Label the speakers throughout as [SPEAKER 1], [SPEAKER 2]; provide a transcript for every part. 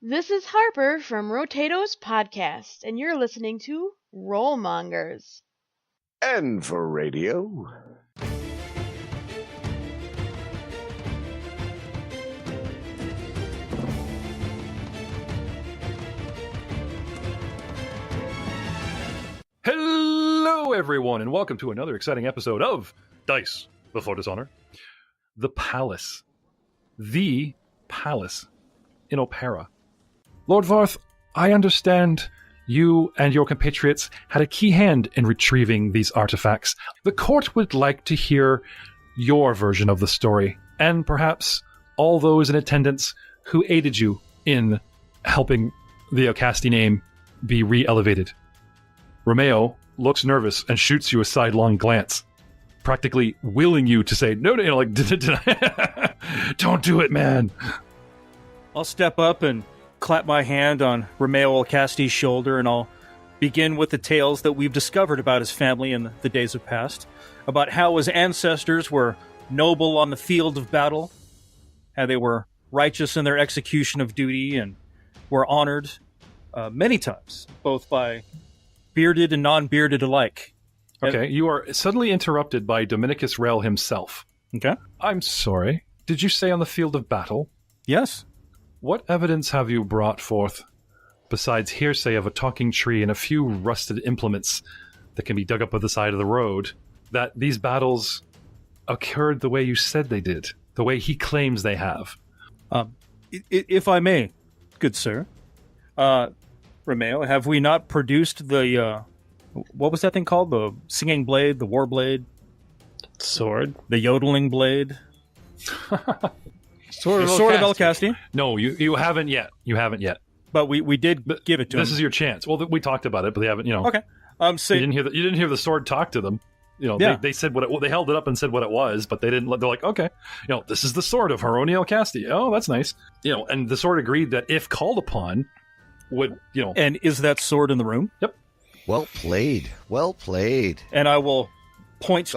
[SPEAKER 1] This is Harper from Rotato's podcast, and you're listening to Rollmongers.
[SPEAKER 2] And for radio...
[SPEAKER 3] Hello, everyone, and welcome to another exciting episode of Dice Before Dishonor. The Palace. The Palace in Opera. Lord Varth, I understand you and your compatriots had a key hand in retrieving these artifacts. The court would like to hear your version of the story, and perhaps all those in attendance who aided you in helping the Ocasti name be re-elevated. Romeo looks nervous and shoots you a sidelong glance, practically willing you to say, no, like, don't do it, man.
[SPEAKER 4] I'll step up and clap my hand on Romeo Alcasti's shoulder, and I'll begin with the tales that we've discovered about his family in the days of past, about how his ancestors were noble on the field of battle, how they were righteous in their execution of duty, and were honored many times, both by bearded and non-bearded alike.
[SPEAKER 3] Okay, you are suddenly interrupted by Dominicus Rel himself.
[SPEAKER 4] Okay.
[SPEAKER 3] I'm sorry. Did you say on the field of battle?
[SPEAKER 4] Yes.
[SPEAKER 3] What evidence have you brought forth, besides hearsay of a talking tree and a few rusted implements that can be dug up at the side of the road, that these battles occurred the way you said they did, the way he claims they have?
[SPEAKER 4] If I may, good sir, Romeo, have we not produced the, what was that thing called? The singing blade, the war blade?
[SPEAKER 5] Sword?
[SPEAKER 4] The yodeling blade?
[SPEAKER 5] Sword of
[SPEAKER 4] Alcasti.
[SPEAKER 3] No, you haven't yet. You haven't yet.
[SPEAKER 4] But we did give it to him.
[SPEAKER 3] This is your chance. Well, we talked about it, but they haven't,
[SPEAKER 4] Okay. So
[SPEAKER 3] you didn't hear the sword talk to them.
[SPEAKER 4] Yeah.
[SPEAKER 3] They said they held it up and said what it was, but they didn't. They're like, okay, this is the sword of Haroni Alcasti. Oh, that's nice. And the sword agreed that if called upon, would.
[SPEAKER 4] And is that sword in the room?
[SPEAKER 3] Yep.
[SPEAKER 6] Well played. Well played.
[SPEAKER 4] And I will point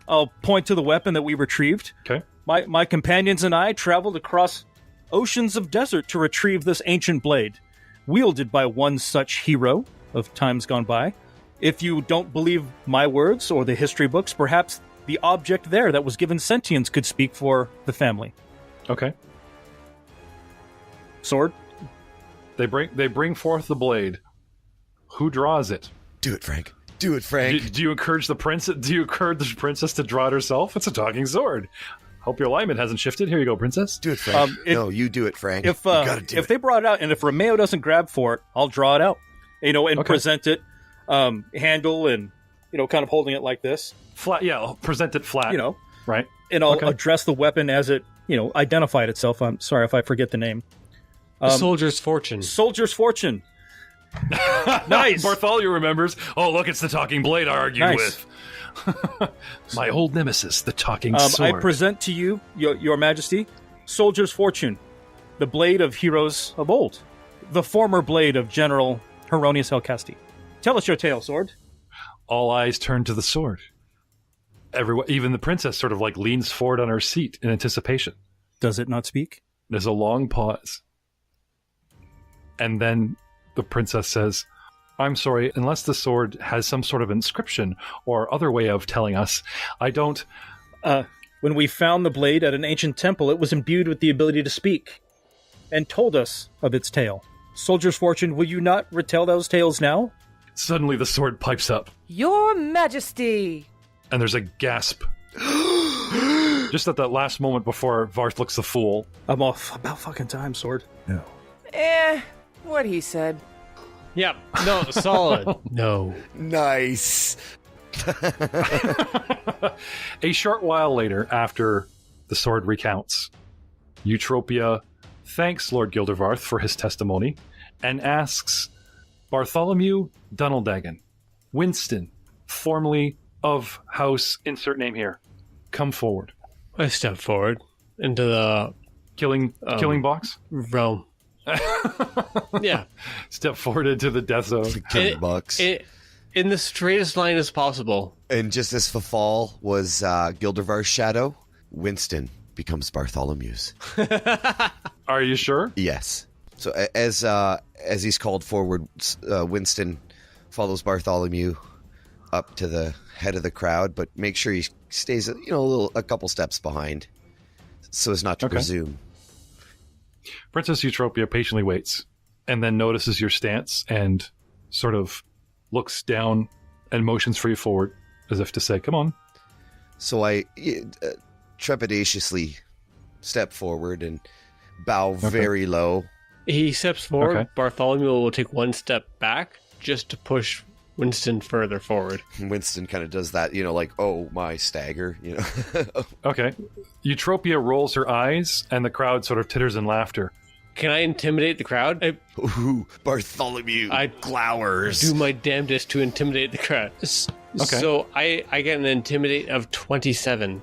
[SPEAKER 4] I'll point to the weapon that we retrieved.
[SPEAKER 3] Okay.
[SPEAKER 4] My companions and I traveled across oceans of desert to retrieve this ancient blade, wielded by one such hero of times gone by. If you don't believe my words or the history books, perhaps the object there that was given sentience could speak for the family.
[SPEAKER 3] Okay.
[SPEAKER 4] Sword?
[SPEAKER 3] They bring forth the blade. Who draws it?
[SPEAKER 6] Do it, Frank. Do it, Frank.
[SPEAKER 3] Do you encourage the princess? Do you encourage the princess to draw it herself? It's a talking sword. Hope your alignment hasn't shifted. Here you go, princess.
[SPEAKER 6] Do it, Frank. No, you do it, Frank.
[SPEAKER 4] If they brought it out, and if Romeo doesn't grab for it, I'll draw it out. And present it, handle, and kind of holding it like this.
[SPEAKER 3] Flat. Yeah, I'll present it flat. Right.
[SPEAKER 4] And I'll address the weapon as it identified itself. I'm sorry if I forget the name.
[SPEAKER 5] Soldier's Fortune.
[SPEAKER 4] Soldier's Fortune. Nice.
[SPEAKER 3] Bartholomew remembers. Oh, look, it's the talking blade I argued with. My old nemesis, the talking sword.
[SPEAKER 4] I present to you, your majesty, Soldier's Fortune, the blade of heroes of old, the former blade of General Heronius Alcasti. Tell us your tale, sword.
[SPEAKER 3] All eyes turn to the sword. Everyone, even the princess sort of leans forward on her seat in anticipation.
[SPEAKER 4] Does it not speak?
[SPEAKER 3] There's a long pause. And then the princess says, I'm sorry, unless the sword has some sort of inscription or other way of telling us, I don't...
[SPEAKER 4] When we found the blade at an ancient temple, it was imbued with the ability to speak, and told us of its tale. Soldier's Fortune, will you not retell those tales now?
[SPEAKER 3] Suddenly the sword pipes up.
[SPEAKER 7] Your Majesty!
[SPEAKER 3] And there's a gasp. Just at that last moment before Varth looks the fool.
[SPEAKER 4] I'm off. About fucking time, sword.
[SPEAKER 6] No.
[SPEAKER 7] What he said.
[SPEAKER 5] Yep. No, solid.
[SPEAKER 3] No.
[SPEAKER 6] Nice.
[SPEAKER 3] A short while later, after the sword recounts, Eutropia thanks Lord Gildervarth for his testimony and asks Bartholomew Dunneldagen, Winston, formerly of House insert name here, come forward.
[SPEAKER 5] I step forward into the
[SPEAKER 3] killing box
[SPEAKER 5] realm. Yeah.
[SPEAKER 3] Step forward into the death zone.
[SPEAKER 6] Killing box.
[SPEAKER 5] In the straightest line as possible.
[SPEAKER 6] And just as Fafal was Gildervar's shadow, Winston becomes Bartholomew's.
[SPEAKER 3] Are you sure?
[SPEAKER 6] Yes. So as he's called forward, Winston follows Bartholomew up to the head of the crowd, but make sure he stays, a couple steps behind, so as not to presume.
[SPEAKER 3] Princess Eutropia patiently waits, and then notices your stance and sort of looks down and motions for you forward, as if to say, "Come on."
[SPEAKER 6] So I trepidatiously step forward and bow very low.
[SPEAKER 5] He steps forward.
[SPEAKER 3] Okay.
[SPEAKER 5] Bartholomew will take one step back just to push Winston further forward.
[SPEAKER 6] Winston kind of does that, like, oh, my stagger,
[SPEAKER 3] Okay. Eutropia rolls her eyes, and the crowd sort of titters in laughter.
[SPEAKER 5] Can I intimidate the crowd?
[SPEAKER 6] Ooh, Bartholomew glowers.
[SPEAKER 5] Do my damnedest to intimidate the crowd.
[SPEAKER 3] Okay.
[SPEAKER 5] So I get an intimidate of 27.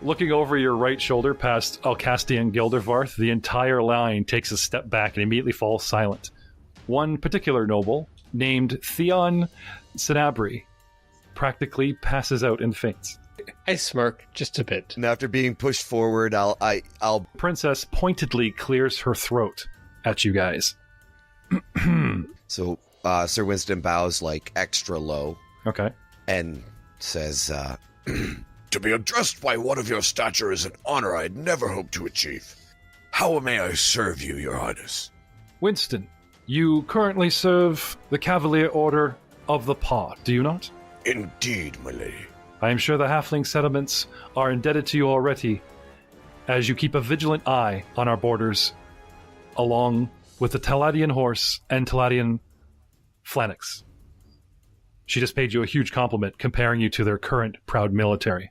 [SPEAKER 3] Looking over your right shoulder past Alcasti and Gildervarth, the entire line takes a step back and immediately falls silent. One particular noble, named Theon Cinabri, practically passes out and faints.
[SPEAKER 5] I smirk just a bit.
[SPEAKER 6] And after being pushed forward, I'll
[SPEAKER 3] Princess pointedly clears her throat at you guys.
[SPEAKER 6] So Sir Winston bows like extra low
[SPEAKER 3] Okay.
[SPEAKER 6] and says,
[SPEAKER 2] To be addressed by one of your stature is an honor I'd never hoped to achieve. How may I serve you, Your Highness?
[SPEAKER 3] Winston, you currently serve the Cavalier Order of the Paw, do you not?
[SPEAKER 2] Indeed, my lady.
[SPEAKER 3] I am sure the halfling settlements are indebted to you already, as you keep a vigilant eye on our borders, along with the Taladian horse and Taladian phalanx. She just paid you a huge compliment, comparing you to their current proud military.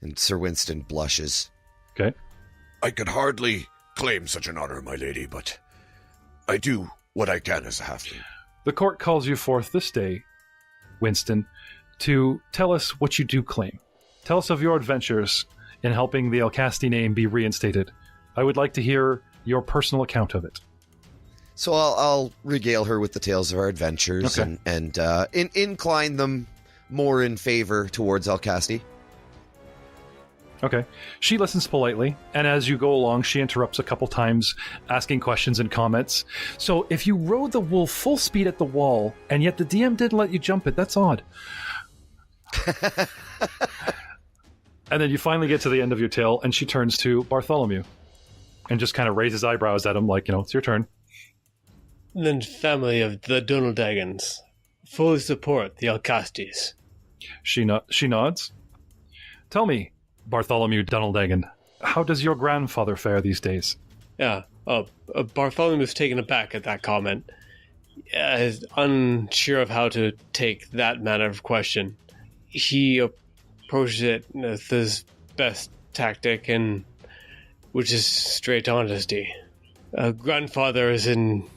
[SPEAKER 6] and Sir Winston blushes.
[SPEAKER 3] Okay.
[SPEAKER 2] I could hardly claim such an honor, my lady, but I do what I can as a halfling.
[SPEAKER 3] The court calls you forth this day, Winston, to tell us what you do claim. Tell us of your adventures in helping the Alcasti name be reinstated. I would like to hear your personal account of it.
[SPEAKER 6] So I'll regale her with the tales of our adventures,
[SPEAKER 3] Okay.
[SPEAKER 6] and incline them more in favor towards Alcasti.
[SPEAKER 3] Okay. She listens politely, and as you go along, she interrupts a couple times, asking questions and comments. So if you rode the wolf full speed at the wall, and yet the DM didn't let you jump it, that's odd. And then you finally get to the end of your tale, and she turns to Bartholomew and just kind of raises eyebrows at him like, it's your turn.
[SPEAKER 5] The family of the Donaldagans fully support the Alcastis.
[SPEAKER 3] She nods. Tell me, Bartholomew Donaldagan, how does your grandfather fare these days?
[SPEAKER 5] Yeah, Bartholomew was taken aback at that comment. Is unsure of how to take that manner of question. He approaches it with his best tactic, and which is straight honesty. Grandfather is in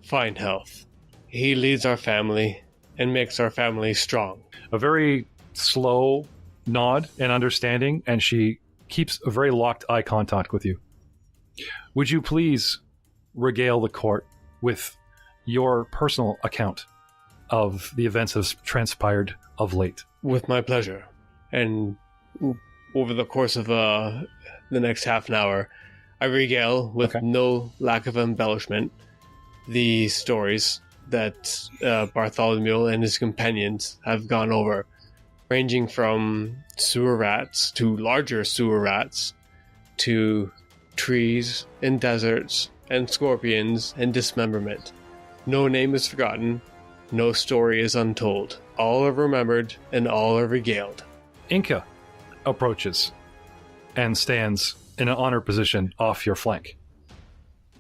[SPEAKER 5] fine health. He leads our family and makes our family strong.
[SPEAKER 3] A very slow nod and understanding, and she keeps a very locked eye contact with you. Would you please regale the court with your personal account of the events that have transpired of late?
[SPEAKER 5] With my pleasure. And over the course of the next half an hour, I regale, with no lack of embellishment, the stories that Bartholomew and his companions have gone over, ranging from sewer rats to larger sewer rats to trees and deserts and scorpions and dismemberment. No name is forgotten, no story is untold. All are remembered and all are regaled.
[SPEAKER 3] Inca approaches and stands in an honor position off your flank,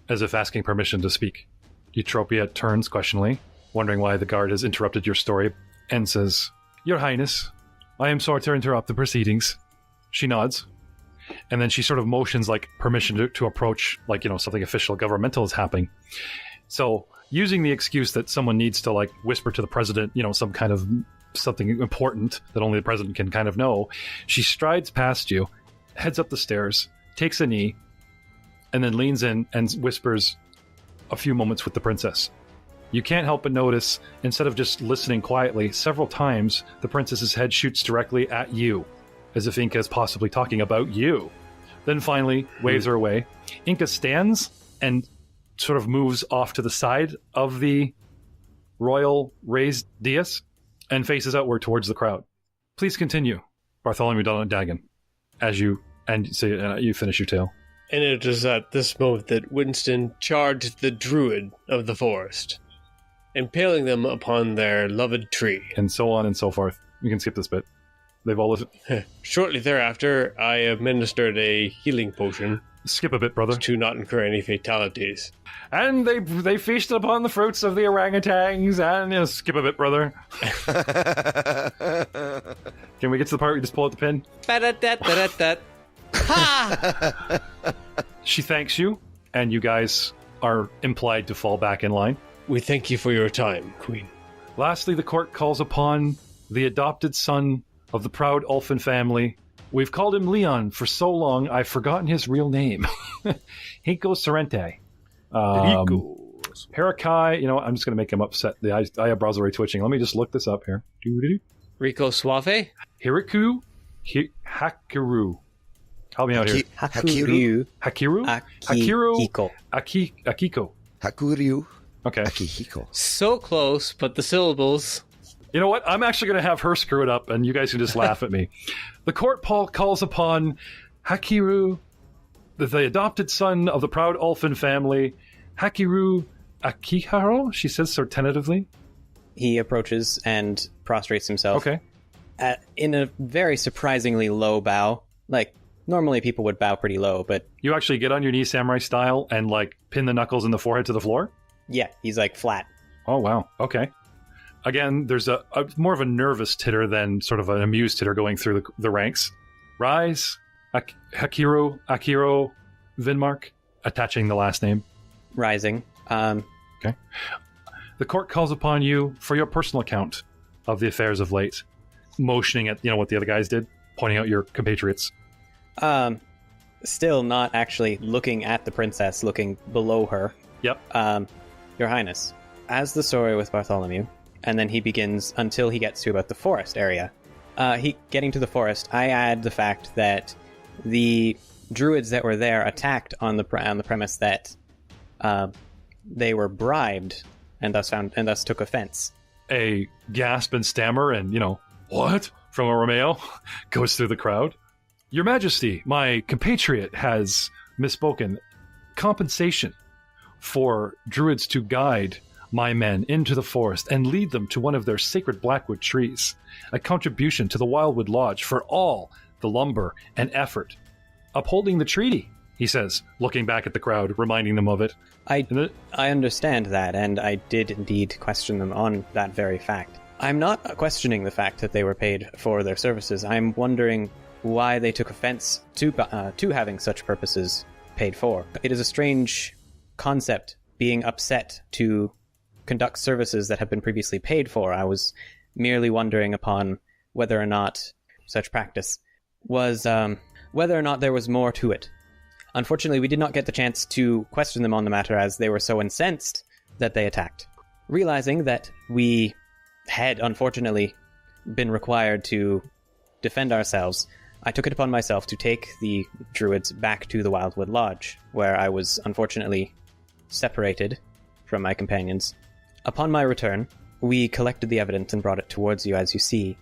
[SPEAKER 3] as if asking permission to speak. Eutropia turns questioningly, wondering why the guard has interrupted your story, and says, Your Highness, I am sorry to interrupt the proceedings. She nods, and then she sort of motions like permission to approach, like, something official governmental is happening. So, using the excuse that someone needs to, like, whisper to the president, some kind of something important that only the president can kind of know, she strides past you, heads up the stairs, takes a knee, and then leans in and whispers a few moments with the princess. You can't help but notice, instead of just listening quietly, several times the princess's head shoots directly at you, as if Inca is possibly talking about you. Then finally waves her away. Inca stands and sort of moves off to the side of the royal raised dais and faces outward towards the crowd. Please continue, Bartholomew Dagan, as you finish your tale.
[SPEAKER 5] And it is at this moment that Winston charged the druid of the forest, impaling them upon their loved tree.
[SPEAKER 3] And so on and so forth. You can skip this bit. They've all listened.
[SPEAKER 5] Shortly thereafter, I administered a healing potion.
[SPEAKER 3] Skip a bit, brother.
[SPEAKER 5] To not incur any fatalities.
[SPEAKER 3] And they feasted upon the fruits of the orangutans, and skip a bit, brother. Can we get to the part where you just pull out the pin? Ha! She thanks you, and you guys are implied to fall back in line.
[SPEAKER 5] We thank you for your time, Queen.
[SPEAKER 3] Lastly, the court calls upon the adopted son of the proud Ulfin family. We've called him Leon for so long, I've forgotten his real name. Hiko Sorrente. Hirakai, I'm just going to make him upset. The eyebrows are already twitching. Let me just look this up here.
[SPEAKER 5] Rico Suave?
[SPEAKER 3] Hakiru. Help me out here.
[SPEAKER 6] Hakiru.
[SPEAKER 3] Akiko.
[SPEAKER 6] Hakuryu.
[SPEAKER 3] Okay.
[SPEAKER 6] Akihiko.
[SPEAKER 5] So close, but the syllables...
[SPEAKER 3] You know what? I'm actually going to have her screw it up, and you guys can just laugh at me. The court calls upon Hakiru, the adopted son of the proud Ulfin family, Hakiru Akiharo, she says so tentatively.
[SPEAKER 8] He approaches and prostrates himself.
[SPEAKER 3] Okay.
[SPEAKER 8] In a very surprisingly low bow. Like, normally people would bow pretty low, but...
[SPEAKER 3] You actually get on your knees samurai style and, pin the knuckles in the forehead to the floor?
[SPEAKER 8] Yeah, he's, flat.
[SPEAKER 3] Oh, wow. Okay. Again, there's a more of a nervous titter than sort of an amused titter going through the ranks. Rise, Akiro, Vinmark, attaching the last name.
[SPEAKER 8] Rising.
[SPEAKER 3] Okay. The court calls upon you for your personal account of the affairs of late, motioning at what the other guys did, pointing out your compatriots.
[SPEAKER 8] Still not actually looking at the princess, looking below her.
[SPEAKER 3] Yep.
[SPEAKER 8] Your Highness, as the story with Bartholomew, and then he begins until he gets to about the forest area. Getting to the forest, I add the fact that the druids that were there attacked on the premise that they were bribed, and thus took offense.
[SPEAKER 3] A gasp and stammer, and what from a Romeo goes through the crowd. Your Majesty, my compatriot has misspoken. Compensation for druids to guide my men into the forest and lead them to one of their sacred blackwood trees. A contribution to the Wildwood Lodge for all the lumber and effort. Upholding the treaty, he says, looking back at the crowd, reminding them of it.
[SPEAKER 8] I understand that, and I did indeed question them on that very fact. I'm not questioning the fact that they were paid for their services. I'm wondering why they took offense to having such purposes paid for. It is a strange concept, being upset to conduct services that have been previously paid for. I was merely wondering upon whether or not such practice was, whether or not there was more to it. Unfortunately, we did not get the chance to question them on the matter, as they were so incensed that they attacked. Realizing that we had, unfortunately, been required to defend ourselves, I took it upon myself to take the druids back to the Wildwood Lodge, where I was unfortunately separated from my companions. Upon my return, we collected the evidence and brought it towards you, as you see.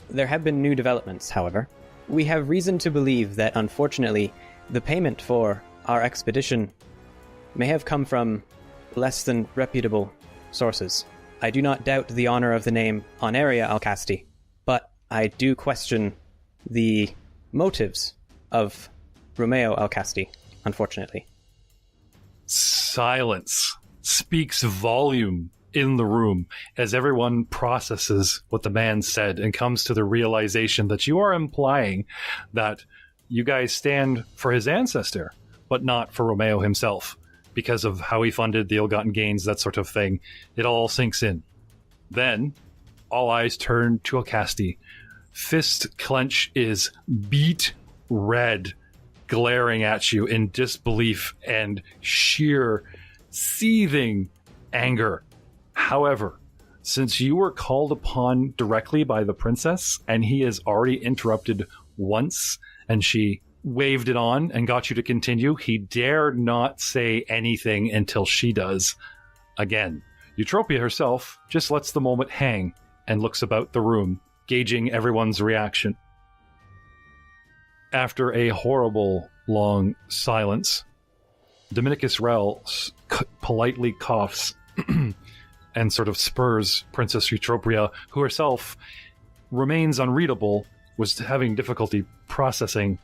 [SPEAKER 8] There have been new developments, however. We have reason to believe that, unfortunately, the payment for our expedition may have come from less than reputable sources. I do not doubt the honor of the name Honoria Alcasti, but I do question the motives of Romeo Alcasti, unfortunately.
[SPEAKER 3] Silence speaks volume in the room as everyone processes what the man said and comes to the realization that you are implying that you guys stand for his ancestor, but not for Romeo himself, because of how he funded the ill-gotten gains, that sort of thing. It all sinks in. Then, all eyes turn to Alcasti. Fist clench is beet red, glaring at you in disbelief and sheer seething anger. However, since you were called upon directly by the princess, and he has already interrupted once and she waved it on and got you to continue, he dare not say anything until she does again. Eutropia herself just lets the moment hang and looks about the room, gauging everyone's reaction. After a horrible long silence, Dominicus Rel politely coughs and sort of spurs Princess Eutropia, who herself remains unreadable, was having difficulty processing.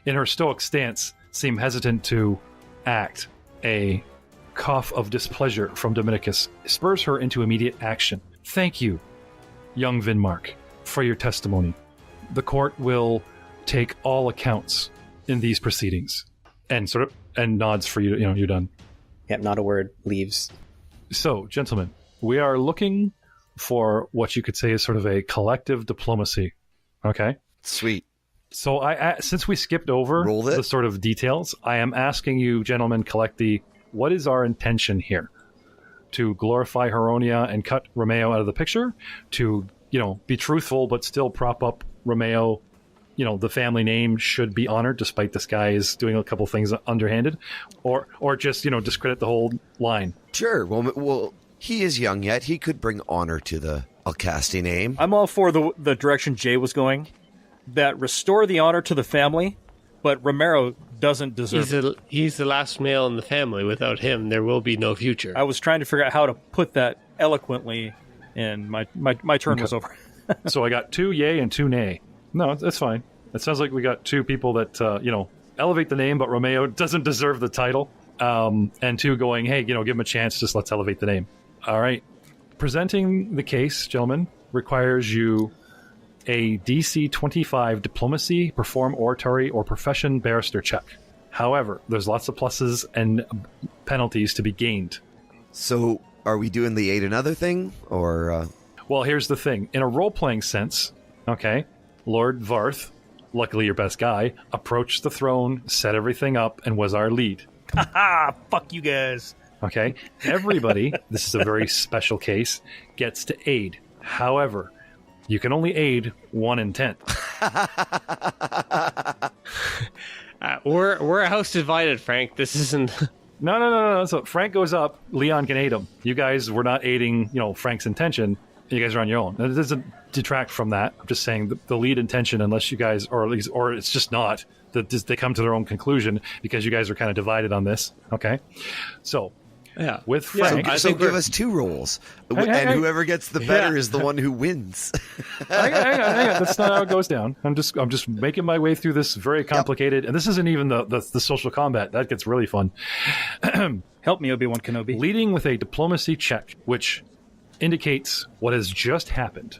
[SPEAKER 3] In her stoic stance, seemed hesitant to act. A cough of displeasure from Dominicus spurs her into immediate action. Thank you, young Vinmark, for your testimony. The court will take all accounts in these proceedings. And sort of and nods for you. You're done.
[SPEAKER 8] Yep, not a word. Leaves.
[SPEAKER 3] So, gentlemen, we are looking for what you could say is sort of a collective diplomacy. Okay?
[SPEAKER 6] Sweet.
[SPEAKER 3] So, since we skipped over the sort of details, I am asking you, gentlemen, collect what is our intention here? To glorify Heronia and cut Romeo out of the picture? To, be truthful but still prop up Romeo? The family name should be honored despite this guy is doing a couple things underhanded? Or just, discredit the whole line?
[SPEAKER 6] Sure. Well, he is young yet. He could bring honor to the Alcasti name.
[SPEAKER 4] I'm all for the direction Jay was going. That restore the honor to the family, but Romero doesn't deserve it.
[SPEAKER 5] He's the last male in the family. Without him, there will be no future.
[SPEAKER 4] I was trying to figure out how to put that eloquently, and my turn was over.
[SPEAKER 3] So I got 2 yay and 2 nay. No, that's fine. It sounds like we got 2 people that, elevate the name, but Romeo doesn't deserve the title. And 2 going, hey, give him a chance, just let's elevate the name. All right. Presenting the case, gentlemen, requires you a DC 25 diplomacy, perform oratory, or profession barrister check. However, there's lots of pluses and penalties to be gained.
[SPEAKER 6] So, are we doing the aid another thing, or...
[SPEAKER 3] Well, here's the thing. In a role-playing sense, okay, Lord Varth, luckily your best guy, approached the throne, set everything up, and was our lead.
[SPEAKER 4] Ha! Fuck you guys!
[SPEAKER 3] Okay, everybody, this is a very special case, gets to aid. However, you can only aid 1 in 10.
[SPEAKER 5] We're a house divided, Frank. This isn't...
[SPEAKER 3] No. So Frank goes up, Leon can aid him. You guys were not aiding, Frank's intention. You guys are on your own. It doesn't detract from that. I'm just saying the lead intention, unless you guys, or it's just not, that they come to their own conclusion because you guys are kind of divided on this. Okay? So... Yeah, with Frank.
[SPEAKER 6] So give us 2 rolls, and whoever gets the better is the one who wins.
[SPEAKER 3] Hang on. That's not how it goes down. I'm just making my way through this very complicated, and this isn't even the social combat. That gets really fun.
[SPEAKER 4] Help me, Obi-Wan Kenobi.
[SPEAKER 3] Leading with a diplomacy check, which indicates what has just happened.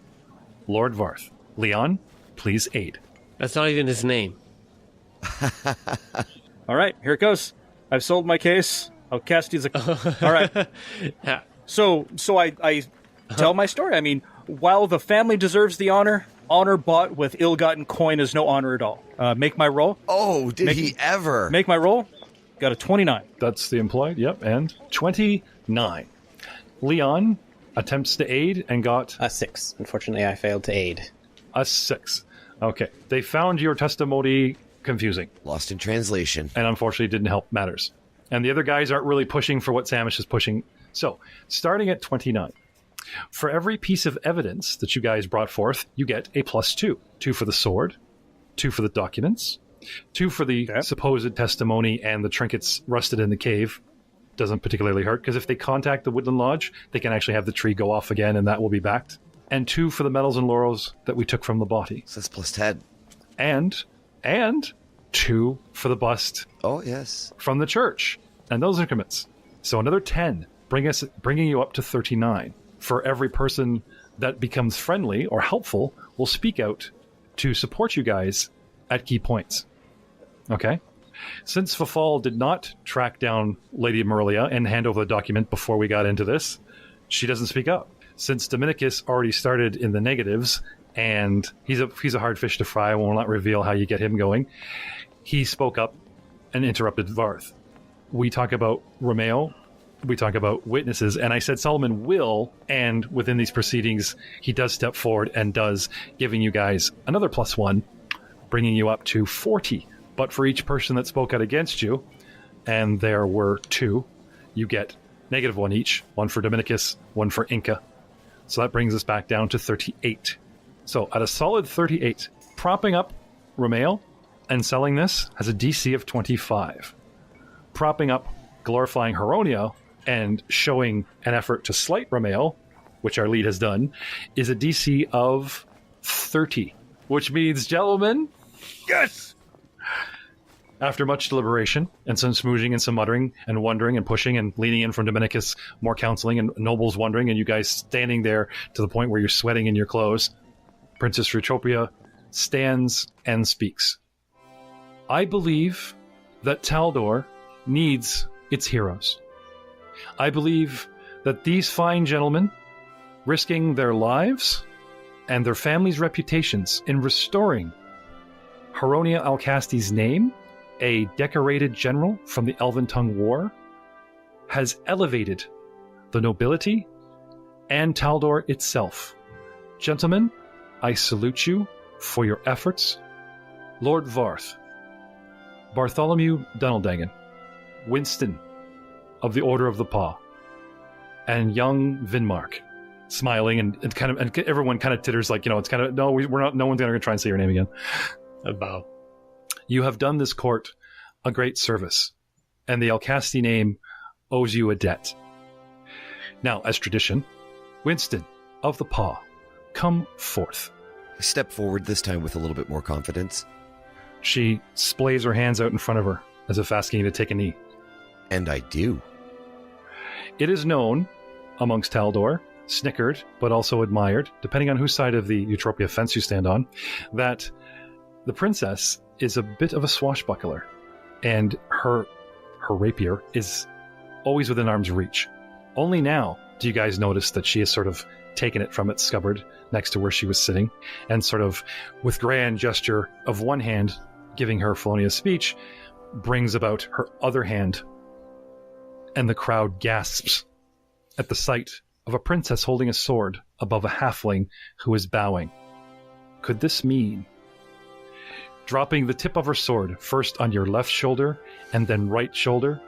[SPEAKER 3] Lord Varth. Leon, please aid.
[SPEAKER 5] That's not even his name.
[SPEAKER 4] All right, here it goes. I've sold my case. Casti's all right.
[SPEAKER 5] Yeah.
[SPEAKER 4] So I tell my story. I mean, while the family deserves the honor bought with ill-gotten coin is no honor at all. Make my roll.
[SPEAKER 6] Oh, did he ever?
[SPEAKER 4] Make my roll. Got a 29.
[SPEAKER 3] That's the implied. Yep, and 29. Leon attempts to aid and got
[SPEAKER 8] a 6. Unfortunately, I failed to aid.
[SPEAKER 3] A 6. Okay. They found your testimony confusing.
[SPEAKER 6] Lost in translation.
[SPEAKER 3] And unfortunately didn't help matters. And the other guys aren't really pushing for what Samish is pushing. So, starting at 29. For every piece of evidence that you guys brought forth, you get a +2. 2 for the sword, 2 for the documents, 2 for the supposed testimony and the trinkets rusted in the cave. Doesn't particularly hurt, because if they contact the Woodland Lodge, they can actually have the tree go off again, and that will be backed. And 2 for the medals and laurels that we took from the body.
[SPEAKER 6] So that's +10.
[SPEAKER 3] And 2 for the bust.
[SPEAKER 6] Oh, yes.
[SPEAKER 3] From the church. And those increments. So another 10, bringing you up to 39. For every person that becomes friendly or helpful, will speak out to support you guys at key points. Okay? Since Fafal did not track down Lady Marilia and hand over the document before we got into this, she doesn't speak up. Since Dominicus already started in the negatives, and he's a hard fish to fry, I will not reveal how you get him going, he spoke up and interrupted Varth. We talk about Romeo, we talk about witnesses, and I said Solomon will, and within these proceedings, he does step forward and does, giving you guys another +1, bringing you up to 40. But for each person that spoke out against you, and there were 2, you get -1 each. 1 for Dominicus, 1 for Inca. So that brings us back down to 38. So at a solid 38, propping up Ramael and selling this has a DC of 25. Propping up Glorifying Heronia and showing an effort to slight Ramael, which our lead has done, is a DC of 30. Which means, gentlemen, yes! After much deliberation and some smooching and some muttering and wondering and pushing and leaning in from Dominicus, more counseling and nobles wondering, and you guys standing there to the point where you're sweating in your clothes, Princess Eutropia stands and speaks. I believe that Taldor needs its heroes. I believe that these fine gentlemen, risking their lives and their families' reputations in restoring Heronia Alcasti's name, a decorated general from the Elven Tongue War, has elevated the nobility and Taldor itself. Gentlemen, I salute you for your efforts. Lord Varth, Bartholomew Dunaldagan, Winston of the Order of the Paw, and young Vinmark, smiling and everyone kind of titters like, it's kind of, we're not, no one's going to try and say your name again.
[SPEAKER 5] A bow.
[SPEAKER 3] You have done this court a great service, and the Alcasti name owes you a debt. Now, as tradition, Winston of the Paw, come forth.
[SPEAKER 6] I step forward this time with a little bit more confidence.
[SPEAKER 3] She splays her hands out in front of her, as if asking you to take a knee.
[SPEAKER 6] And I do.
[SPEAKER 3] It is known amongst Taldor, snickered, but also admired, depending on whose side of the Eutropia fence you stand on, that the princess is a bit of a swashbuckler, and her rapier is always within arm's reach. Only now do you guys notice that she has sort of taken it from its scabbard next to where she was sitting, and sort of, with grand gesture of one hand giving her felonious speech, brings about her other hand, and the crowd gasps at the sight of a princess holding a sword above a halfling who is bowing. Could this mean? Dropping the tip of her sword first on your left shoulder and then right shoulder,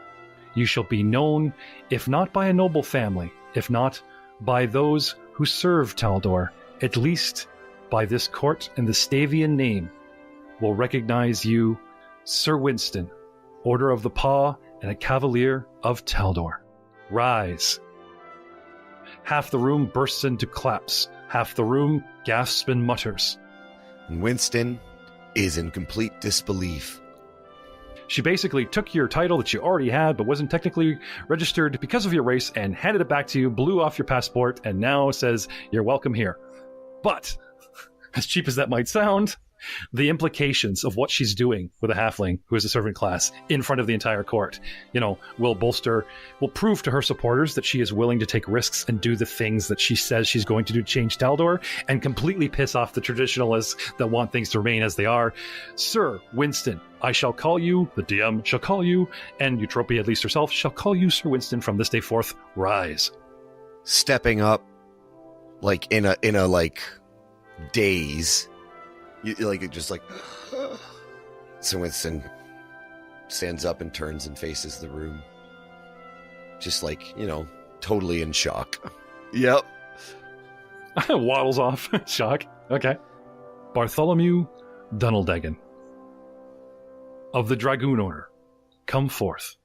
[SPEAKER 3] you shall be known, if not by a noble family, if not by those who serve Taldor, at least by this court and the Stavian name, will recognize you, Sir Winston, Order of the Paw, and a Cavalier of Taldor. Rise. Half the room bursts into claps. Half the room gasps and mutters.
[SPEAKER 6] And Winston is in complete disbelief.
[SPEAKER 3] She basically took your title that you already had but wasn't technically registered because of your race and handed it back to you, blew off your passport, and now says you're welcome here. But, as cheap as that might sound, the implications of what she's doing with a halfling who is a servant class in front of the entire court, will prove to her supporters that she is willing to take risks and do the things that she says she's going to do to change Taldor, and completely piss off the traditionalists that want things to remain as they are. Sir Winston, I shall call you, the DM shall call you, and Eutropia at least herself shall call you Sir Winston from this day forth. Rise.
[SPEAKER 6] Stepping up, like in a daze. So Winston stands up and turns and faces the room. Just totally in shock. Yep.
[SPEAKER 3] Waddles off. Shock. Okay. Bartholomew Dunaldagan of the Dragoon Order, come forth.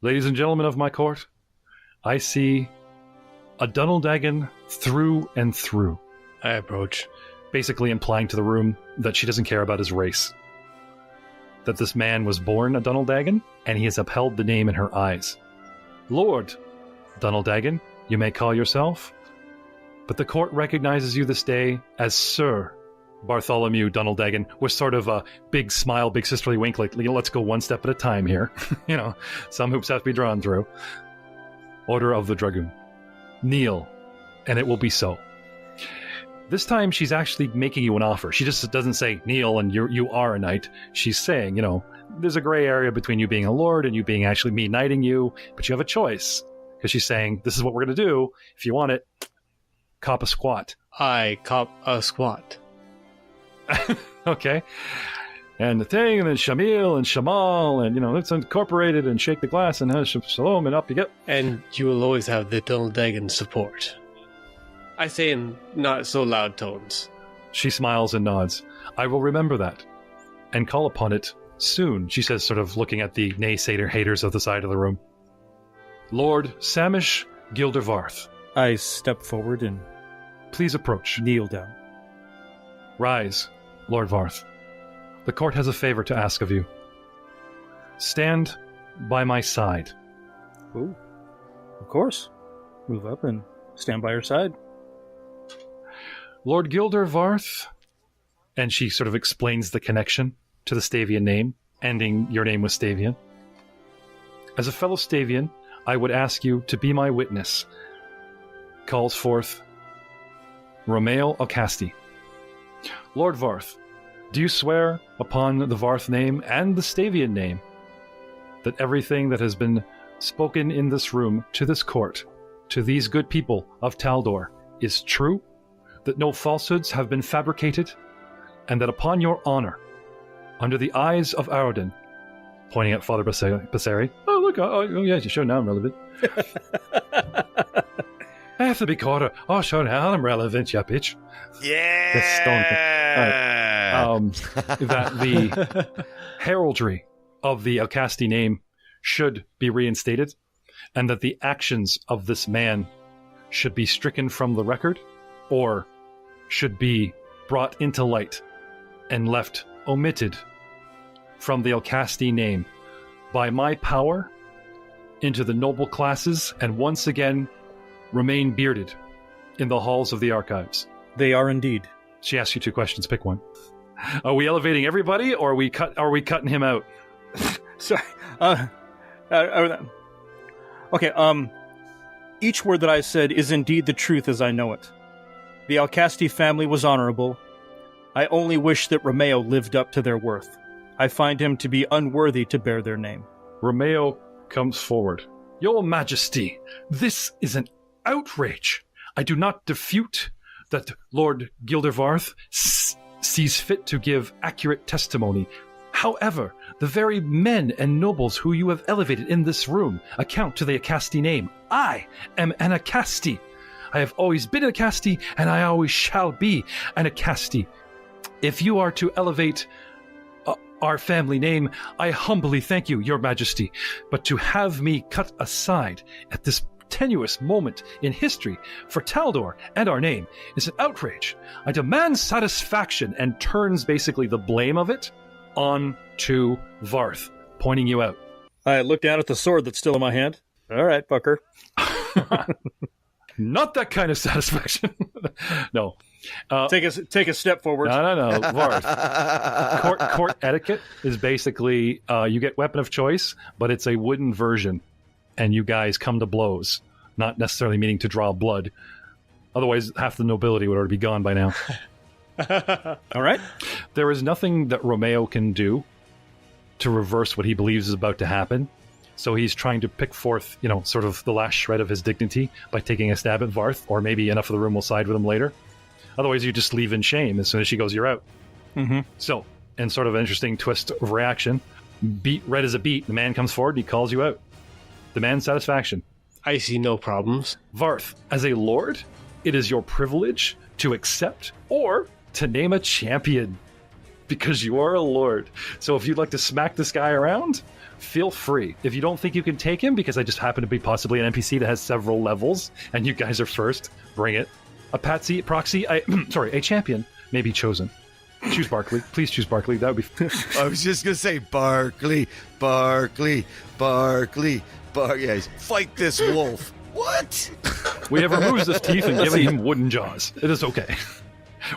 [SPEAKER 3] Ladies and gentlemen of my court, I see a Dunaldagan through and through.
[SPEAKER 5] I approach,
[SPEAKER 3] basically implying to the room that she doesn't care about his race. That this man was born a Dunaldagan, and he has upheld the name in her eyes. Lord Dunaldagan, you may call yourself, but the court recognizes you this day as Sir Bartholomew Dunaldagan, with sort of a big smile, big sisterly wink, like, let's go one step at a time here. Some hoops have to be drawn through. Order of the Dragoon. Kneel, and it will be so. This time she's actually making you an offer. She just doesn't say kneel and you are a knight. She's saying, there's a gray area between you being a lord and you being actually me knighting you, but you have a choice. Because she's saying, this is what we're going to do. If you want it, cop a squat.
[SPEAKER 5] I cop a squat.
[SPEAKER 3] Okay. And the thing, and then Shamil and Shamal, and, let's incorporate it and shake the glass and Salom, and up you get.
[SPEAKER 5] And you will always have the Duldagan support. I say in not so loud tones.
[SPEAKER 3] She smiles and nods. I will remember that and call upon it soon, she says, sort of looking at the naysayer haters of the side of the room. Lord Samish Gildervarth.
[SPEAKER 4] I step forward and
[SPEAKER 3] please approach.
[SPEAKER 4] Kneel down.
[SPEAKER 3] Rise, Lord Varth. The court has a favor to ask of you. Stand by my side.
[SPEAKER 4] Ooh, of course. Move up and stand by her side.
[SPEAKER 3] Lord Gildervarth, and she sort of explains the connection to the Stavian name, ending your name with Stavian. As a fellow Stavian, I would ask you to be my witness. Calls forth Romael Alcasti. Lord Varth, do you swear upon the Varth name and the Stavian name that everything that has been spoken in this room to this court, to these good people of Taldor, is true? That no falsehoods have been fabricated, and that upon your honor, under the eyes of Arodin, pointing at Father Basari, oh look, oh yeah, sure, now I'm relevant. I have to be caught. Oh, sure, now I'm relevant, ya bitch.
[SPEAKER 6] Yeah!
[SPEAKER 3] That the heraldry of the Alcasti name should be reinstated, and that the actions of this man should be stricken from the record, or should be brought into light and left omitted from the Alcasti name by my power into the noble classes, and once again remain bearded in the halls of the archives.
[SPEAKER 4] They are indeed.
[SPEAKER 3] She asks you 2 questions. Pick one. Are we elevating everybody, or are we cutting him out?
[SPEAKER 4] Sorry. Okay. Each word that I said is indeed the truth as I know it. The Alcasti family was honorable. I only wish that Romeo lived up to their worth. I find him to be unworthy to bear their name.
[SPEAKER 3] Romeo comes forward. Your Majesty, this is an outrage. I do not dispute that Lord Gildervarth sees fit to give accurate testimony. However, the very men and nobles who you have elevated in this room account to the Acasti name. I am an Acasti. I have always been an Acasti, and I always shall be an Acasti. If you are to elevate our family name, I humbly thank you, Your Majesty. But to have me cut aside at this tenuous moment in history for Taldor and our name is an outrage. I demand satisfaction, and turns basically the blame of it on to Varth, pointing you out.
[SPEAKER 4] I look down at the sword that's still in my hand. All right, fucker.
[SPEAKER 3] Not that kind of satisfaction. No.
[SPEAKER 4] Take a step forward.
[SPEAKER 3] No. Varth. Court etiquette is basically you get weapon of choice, but it's a wooden version, and you guys come to blows, not necessarily meaning to draw blood. Otherwise, half the nobility would already be gone by now.
[SPEAKER 4] All right.
[SPEAKER 3] There is nothing that Romeo can do to reverse what he believes is about to happen. So he's trying to pick forth, sort of the last shred of his dignity by taking a stab at Varth, or maybe enough of the room will side with him later. Otherwise, you just leave in shame. As soon as she goes, you're out.
[SPEAKER 4] Mm-hmm.
[SPEAKER 3] So, and sort of an interesting twist of reaction, red as a beet, the man comes forward and he calls you out. Demand satisfaction.
[SPEAKER 5] I see no problems.
[SPEAKER 3] Varth, as a lord, it is your privilege to accept or to name a champion, because you are a lord. So if you'd like to smack this guy around, feel free. If you don't think you can take him, because I just happen to be possibly an NPC that has several levels, and you guys are first, bring it. A a champion may be chosen. Choose Barkley. Please choose Barkley. That would be...
[SPEAKER 6] I was just going to say Barkley. Yes, fight this wolf. What?
[SPEAKER 3] We have removed his teeth and given him wooden jaws. It is okay.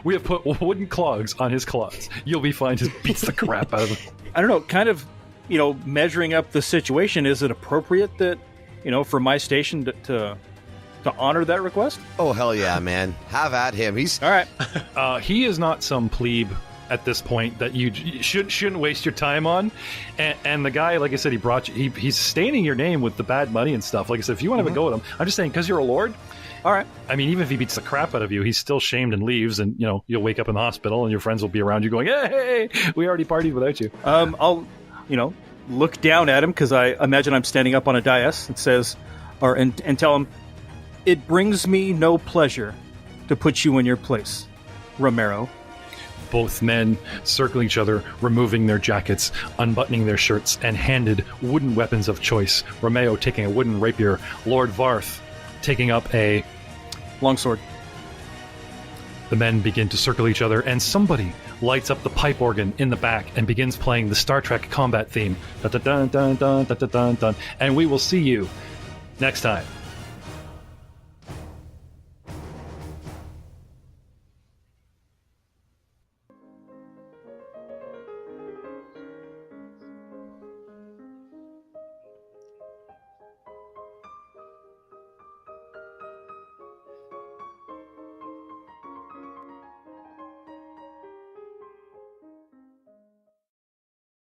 [SPEAKER 3] We have put wooden clogs on his claws. You'll be fine. Just beats the crap out of him.
[SPEAKER 4] I don't know, kind of, measuring up the situation, is it appropriate that, for my station to honor that request?
[SPEAKER 6] Oh, hell yeah, man. Have at him. He's...
[SPEAKER 4] All right.
[SPEAKER 3] He is not some plebe at this point that you shouldn't waste your time on. And the guy, like I said, he brought you... He's staining your name with the bad money and stuff. Like I said, if you want to have a go at him, I'm just saying, because you're a lord,
[SPEAKER 4] All right.
[SPEAKER 3] I mean, even if he beats the crap out of you, he's still shamed and leaves, and you'll wake up in the hospital, and your friends will be around you going, "Hey, we already partied without you."
[SPEAKER 4] I'll, look down at him because I imagine I'm standing up on a dais. It says, and tell him, "It brings me no pleasure to put you in your place, Romero."
[SPEAKER 3] Both men circle each other, removing their jackets, unbuttoning their shirts, and handed wooden weapons of choice. Romeo taking a wooden rapier, Lord Varth taking up a
[SPEAKER 4] longsword.
[SPEAKER 3] The men begin to circle each other, and somebody lights up the pipe organ in the back and begins playing the Star Trek combat theme. Dun, dun, dun, dun, dun, dun, dun, dun. And we will see you next time